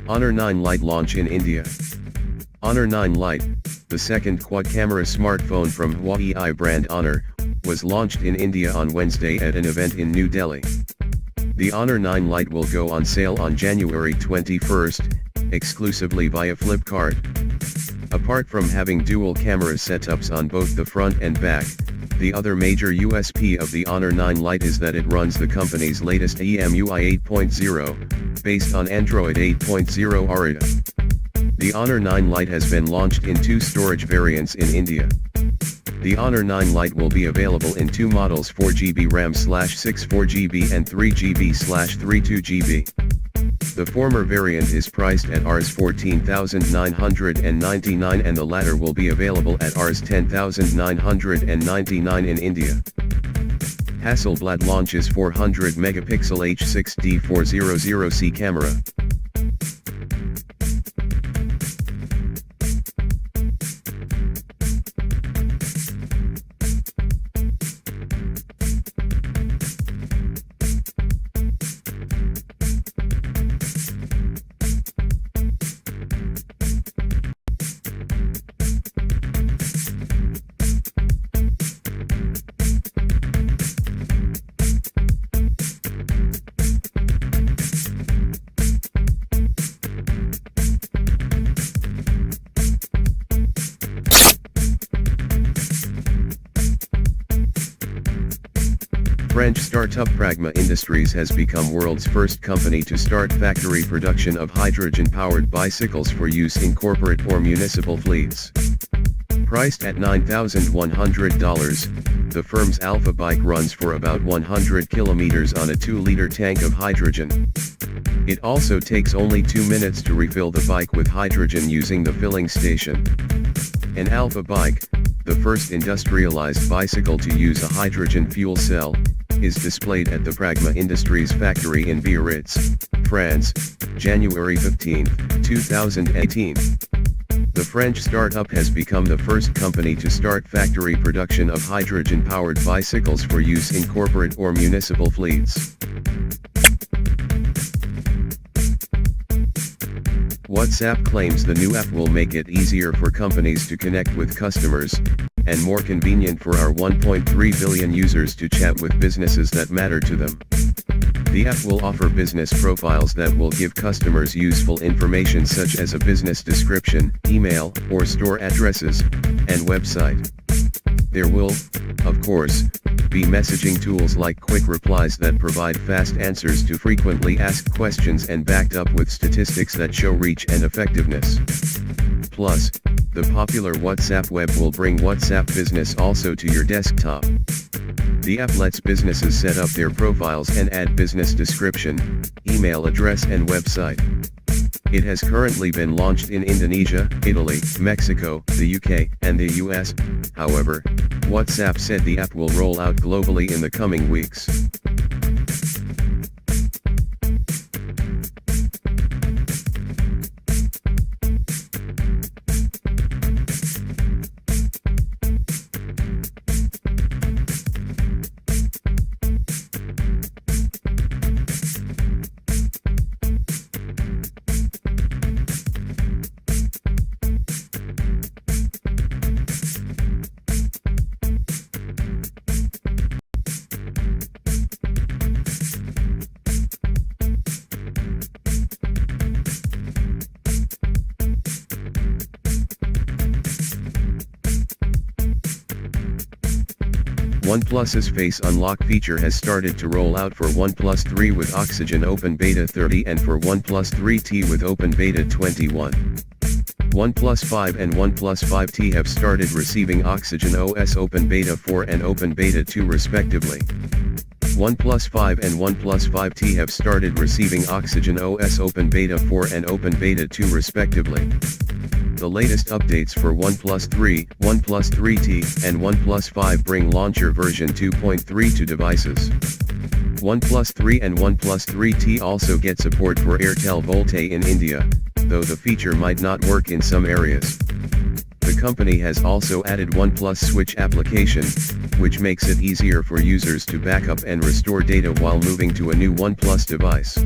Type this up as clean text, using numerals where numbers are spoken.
Honor 9 Lite launch in India. Honor 9 Lite, the second quad-camera smartphone from Huawei brand Honor, was launched in India on Wednesday at an event in New Delhi. The Honor 9 Lite will go on sale on January 21st, exclusively via Flipkart. Apart from having dual camera setups on both the front and back, the other major USP of the Honor 9 Lite is that it runs the company's latest EMUI 8.0, based on Android 8.0 Oreo. The Honor 9 Lite has been launched in two storage variants in India. The Honor 9 Lite will be available in two models, 4GB RAM/64GB and 3GB/32GB. The former variant is priced at Rs 14,999 and the latter will be available at Rs 10,999 in India. Hasselblad launches 400 megapixel H6D 400C camera. French startup Pragma Industries has become world's first company to start factory production of hydrogen-powered bicycles for use in corporate or municipal fleets. Priced at $9,100, the firm's Alpha bike runs for about 100 kilometers on a 2-liter tank of hydrogen. It also takes only 2 minutes to refill the bike with hydrogen using the filling station. An Alpha bike, the first industrialized bicycle to use a hydrogen fuel cell, is displayed at the Pragma Industries factory in Biarritz, France, January 15, 2018. The French startup has become the first company to start factory production of hydrogen-powered bicycles for use in corporate or municipal fleets. WhatsApp claims the new app will make it easier for companies to connect with customers, and more convenient for our 1.3 billion users to chat with businesses that matter to them. The app will offer business profiles that will give customers useful information such as a business description, email, or store addresses, and website. There will, of course, be messaging tools like quick replies that provide fast answers to frequently asked questions and backed up with statistics that show reach and effectiveness. Plus, the popular WhatsApp web will bring WhatsApp Business also to your desktop. The app lets businesses set up their profiles and add business description, email address and website. It has currently been launched in Indonesia, Italy, Mexico, the UK, and the US. However, WhatsApp said the app will roll out globally in the coming weeks. OnePlus's Face Unlock feature has started to roll out for OnePlus 3 with Oxygen Open Beta 30 and for OnePlus 3T with Open Beta 21. OnePlus 5 and OnePlus 5T have started receiving OxygenOS Open Beta 4 and Open Beta 2 respectively. OnePlus 5 and OnePlus 5T have started receiving OxygenOS Open Beta 4 and Open Beta 2 respectively. The latest updates for OnePlus 3, OnePlus 3T, and OnePlus 5 bring launcher version 2.3 to devices. OnePlus 3 and OnePlus 3T also get support for Airtel Volte in India, though the feature might not work in some areas. The company has also added OnePlus Switch application, which makes it easier for users to back up and restore data while moving to a new OnePlus device.